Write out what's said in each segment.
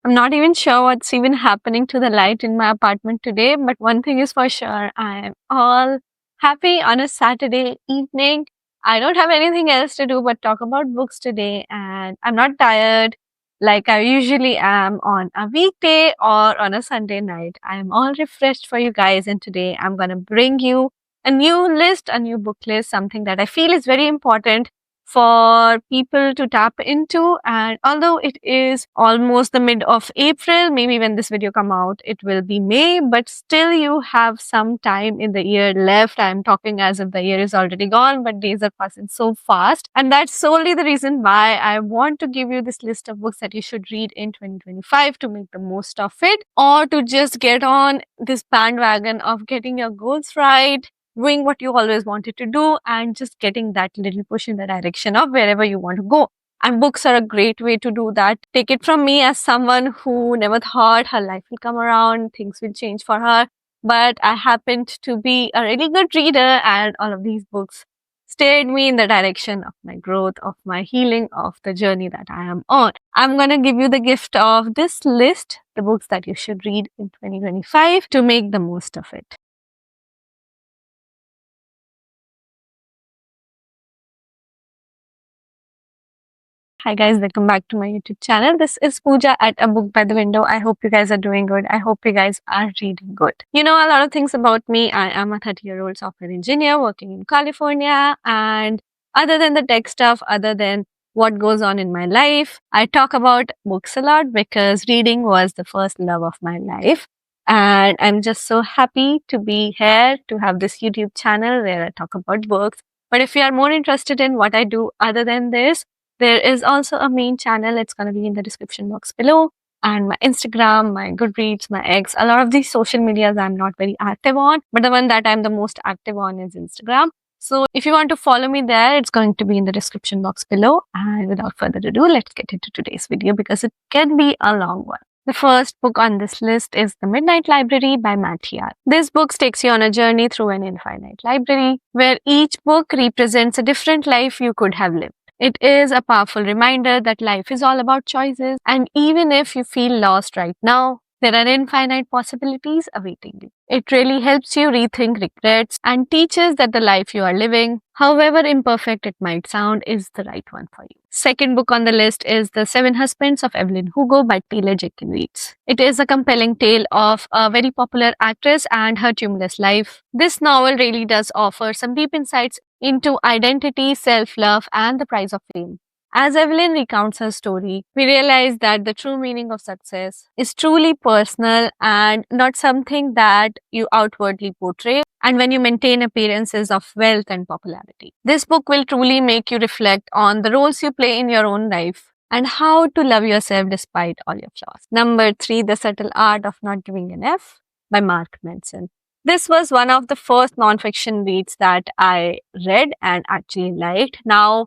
I'm not even sure what's even happening to the light in my apartment today, but one thing is for sure, I am all happy on a Saturday evening. I don't have anything else to do but talk about books today, and I'm not tired like I usually am on a weekday or on a Sunday night. I am all refreshed for you guys, and today I'm going to bring you a new list, a new book list, something that I feel is very important for people to tap into. And although it is almost the mid of April, maybe when this video come out it will be May, but still you have some time in the year left. I'm talking as if the year is already gone, but days are passing so fast, and that's solely the reason why I want to give you this list of books that you should read in 2025 to make the most of it, or to just get on this bandwagon of getting your goals right, doing what you always wanted to do, and just getting that little push in the direction of wherever you want to go. And books are a great way to do that. Take it from me as someone who never thought her life will come around, things will change for her. But I happened to be a really good reader, and all of these books steered me in the direction of my growth, of my healing, of the journey that I am on. I'm going to give you the gift of this list, the books that you should read in 2025 to make the most of it. Hi guys, welcome back to my YouTube channel. This is Pooja at A Book by the Window. I hope you guys are doing good. I hope you guys are reading good. You know a lot of things about me. I am a 30-year-old software engineer working in California, and other than the tech stuff, other than what goes on in my life, I talk about books a lot because reading was the first love of my life. And I'm just so happy to be here to have this YouTube channel where I talk about books. But if you are more interested in what I do other than this, there is also a main channel. It's going to be in the description box below. And my Instagram, my Goodreads, my X, a lot of these social medias I'm not very active on, but the one that I'm the most active on is Instagram. So if you want to follow me there, it's going to be in the description box below. And without further ado, let's get into today's video because it can be a long one. The first book on this list is The Midnight Library by Matt Haig. This book takes you on a journey through an infinite library where each book represents a different life you could have lived. It is a powerful reminder that life is all about choices, and even if you feel lost right now, there are infinite possibilities awaiting you. It really helps you rethink regrets and teaches that the life you are living, however imperfect it might sound, is the right one for you. Second book on the list is The Seven Husbands of Evelyn Hugo by Taylor Jenkins Reid. It is a compelling tale of a very popular actress and her tumultuous life. This novel really does offer some deep insights into identity, self-love, and the price of fame. As Evelyn recounts her story, we realize that the true meaning of success is truly personal and not something that you outwardly portray, and when you maintain appearances of wealth and popularity. This book will truly make you reflect on the roles you play in your own life and how to love yourself despite all your flaws. Number 3, The Subtle Art of Not Giving an F by Mark Manson. This was one of the first nonfiction reads that I read and actually liked. Now,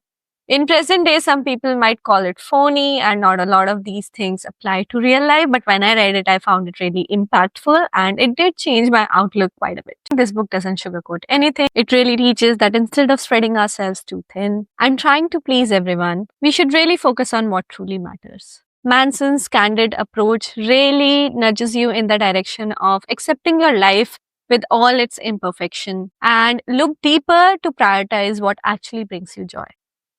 in present day, some people might call it phony and not a lot of these things apply to real life. But when I read it, I found it really impactful and it did change my outlook quite a bit. This book doesn't sugarcoat anything. It really teaches that instead of spreading ourselves too thin and trying to please everyone, we should really focus on what truly matters. Manson's candid approach really nudges you in the direction of accepting your life with all its imperfection and look deeper to prioritize what actually brings you joy.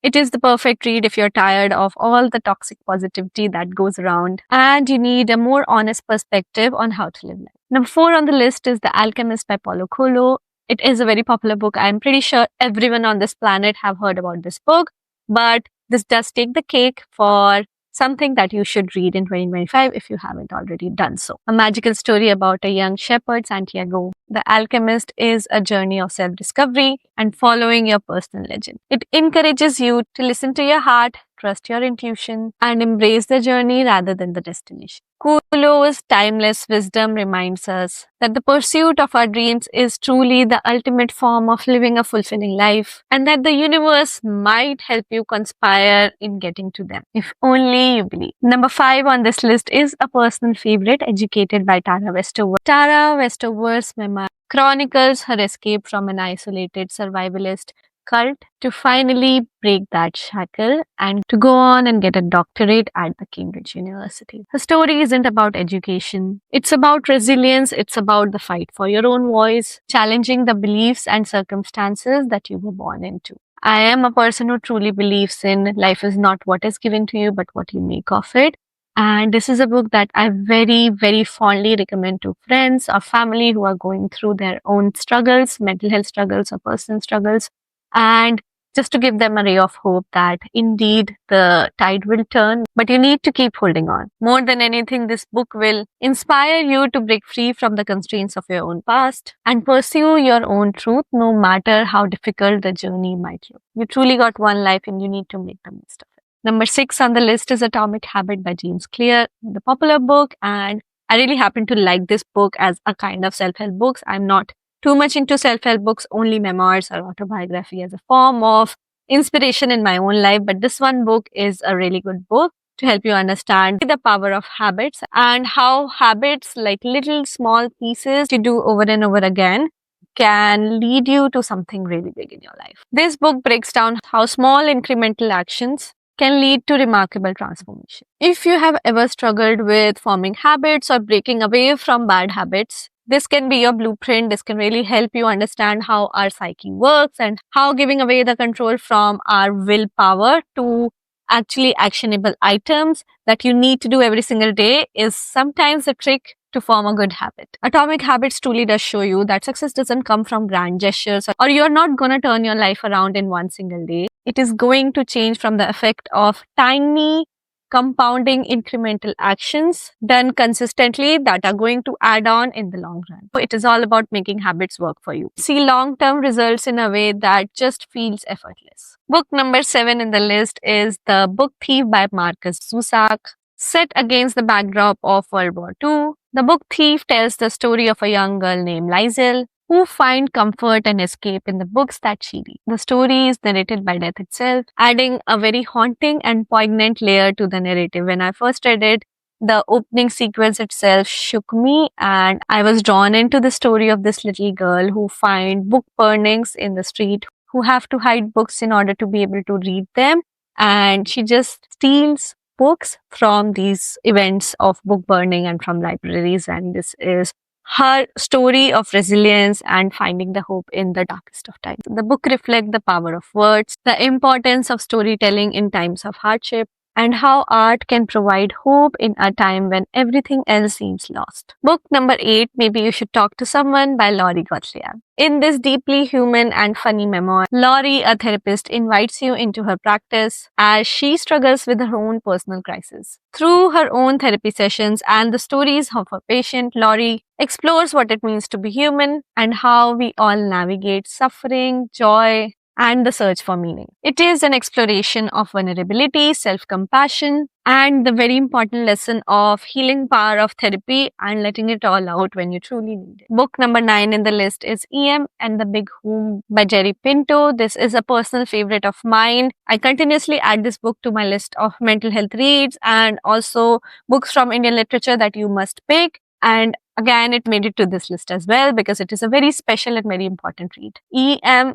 It is the perfect read if you're tired of all the toxic positivity that goes around and you need a more honest perspective on how to live life. Number 4 on the list is The Alchemist by Paulo Coelho. It is a very popular book. I'm pretty sure everyone on this planet have heard about this book, but this does take the cake for something that you should read in 2025 if you haven't already done so. A magical story about a young shepherd, Santiago. The Alchemist is a journey of self-discovery and following your personal legend. It encourages you to listen to your heart, trust your intuition, and embrace the journey rather than the destination. Coelho's timeless wisdom reminds us that the pursuit of our dreams is truly the ultimate form of living a fulfilling life, and that the universe might help you conspire in getting to them, if only you believe. Number 5 on this list is a personal favorite, Educated by Tara Westover. Tara Westover's memoir chronicles her escape from an isolated survivalist cult to finally break that shackle and to go on and get a doctorate at the Cambridge University. Her story isn't about education. It's about resilience. It's about the fight for your own voice, challenging the beliefs and circumstances that you were born into. I am a person who truly believes in life is not what is given to you, but what you make of it. And this is a book that I very, very fondly recommend to friends or family who are going through their own struggles, mental health struggles or personal struggles. And just to give them a ray of hope that indeed the tide will turn, but you need to keep holding on. More than anything, this book will inspire you to break free from the constraints of your own past and pursue your own truth, no matter how difficult the journey might look. You truly got one life and you need to make the most of it. Number 6 on the list is Atomic Habit by James Clear, the popular book, and I really happen to like this book as a kind of self-help books. I'm not too much into self-help books, only memoirs or autobiography as a form of inspiration in my own life. But this one book is a really good book to help you understand the power of habits and how habits, like little small pieces you do over and over again, can lead you to something really big in your life. This book breaks down how small incremental actions can lead to remarkable transformation. If you have ever struggled with forming habits or breaking away from bad habits, this can be your blueprint. This can really help you understand how our psyche works and how giving away the control from our willpower to actually actionable items that you need to do every single day is sometimes a trick to form a good habit. Atomic Habits truly does show you that success doesn't come from grand gestures or you're not going to turn your life around in one single day. It is going to change from the effect of tiny compounding incremental actions done consistently that are going to add on in the long run. It is all about making habits work for you. See long-term results in a way that just feels effortless. Book number 7 in the list is The Book Thief by Marcus Zusak. Set against the backdrop of World War II, The Book Thief tells the story of a young girl named Lizel who find comfort and escape in the books that she reads. The story is narrated by death itself, adding a very haunting and poignant layer to the narrative. When I first read it, the opening sequence itself shook me and I was drawn into the story of this little girl who find book burnings in the street, who have to hide books in order to be able to read them. And she just steals books from these events of book burning and from libraries. And this is her story of resilience and finding the hope in the darkest of times. The book reflects the power of words, the importance of storytelling in times of hardship, and how art can provide hope in a time when everything else seems lost. Book number 8, Maybe You Should Talk to Someone by Laurie Gottlieb. In this deeply human and funny memoir, Laurie, a therapist, invites you into her practice as she struggles with her own personal crisis. Through her own therapy sessions and the stories of her patient, Laurie explores what it means to be human and how we all navigate suffering, joy, and the search for meaning. It is an exploration of vulnerability, self-compassion, and the very important lesson of healing power of therapy and letting it all out when you truly need it. Book number 9 in the list is E.M. and the Big Whom by Jerry Pinto. This is a personal favorite of mine. I continuously add this book to my list of mental health reads and also books from Indian literature that you must pick. And again, it made it to this list as well because it is a very special and very important read. E.M.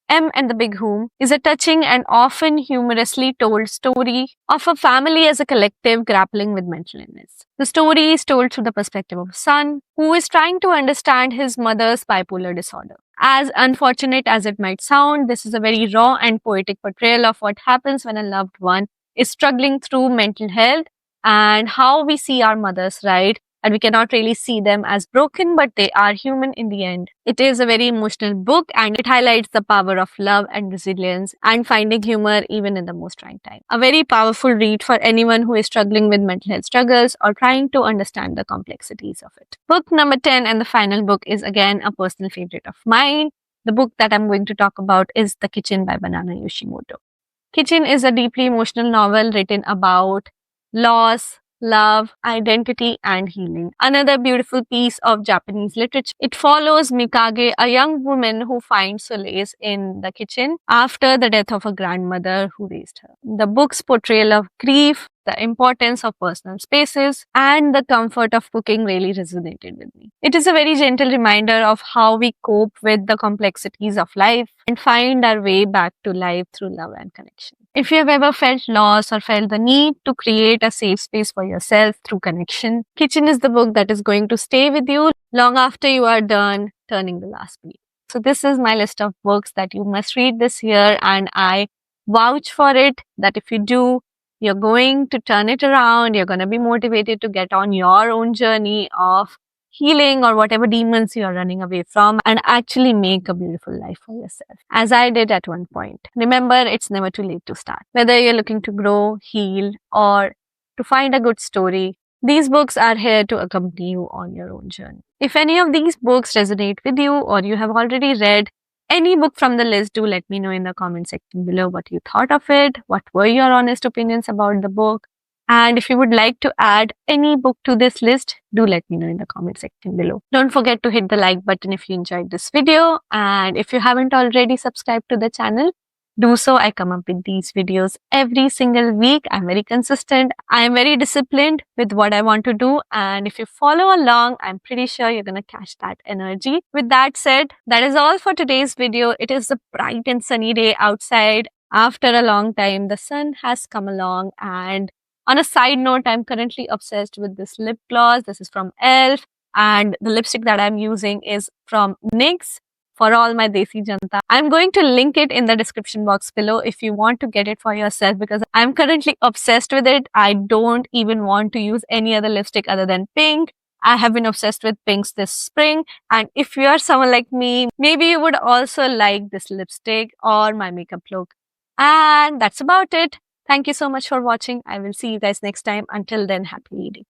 and the Big Whom is a touching and often humorously told story of a family as a collective grappling with mental illness. The story is told through the perspective of a son who is trying to understand his mother's bipolar disorder. As unfortunate as it might sound, this is a very raw and poetic portrayal of what happens when a loved one is struggling through mental health and how we see our mothers, right? And we cannot really see them as broken, but they are human in the end. It is a very emotional book and it highlights the power of love and resilience and finding humor even in the most trying time. A very powerful read for anyone who is struggling with mental health struggles or trying to understand the complexities of it. Book number 10 and the final book is again a personal favorite of mine. The book that I'm going to talk about is The Kitchen by Banana Yoshimoto. Kitchen is a deeply emotional novel written about loss, love, identity, and healing. Another beautiful piece of Japanese literature. It follows Mikage, a young woman who finds solace in the kitchen after the death of a grandmother who raised her. The book's portrayal of grief, the importance of personal spaces, and the comfort of cooking really resonated with me. It is a very gentle reminder of how we cope with the complexities of life and find our way back to life through love and connection. If you have ever felt lost or felt the need to create a safe space for yourself through connection, Kitchen is the book that is going to stay with you long after you are done turning the last page. So this is my list of books that you must read this year, and I vouch for it that if you do, you're going to turn it around. You're going to be motivated to get on your own journey of healing or whatever demons you are running away from and actually make a beautiful life for yourself, as I did at one point. Remember, it's never too late to start. Whether you're looking to grow, heal, or to find a good story, these books are here to accompany you on your own journey. If any of these books resonate with you or you have already read any book from the list, do let me know in the comment section below what you thought of it, what were your honest opinions about the book. And if you would like to add any book to this list, do let me know in the comment section below. Don't forget to hit the like button if you enjoyed this video. And if you haven't already subscribed to the channel, do so. I come up with these videos every single week. I'm very consistent. I'm very disciplined with what I want to do. And if you follow along, I'm pretty sure you're going to catch that energy. With that said, that is all for today's video. It is a bright and sunny day outside. After a long time, the sun has come along. And on a side note, I'm currently obsessed with this lip gloss. This is from e.l.f. and the lipstick that I'm using is from NYX. For all my Desi Janta, I'm going to link it in the description box below if you want to get it for yourself, because I'm currently obsessed with it. I don't even want to use any other lipstick other than pink. I have been obsessed with pinks this spring, and if you are someone like me, maybe you would also like this lipstick or my makeup look. And that's about it. Thank you so much for watching. I will see you guys next time. Until then, happy reading.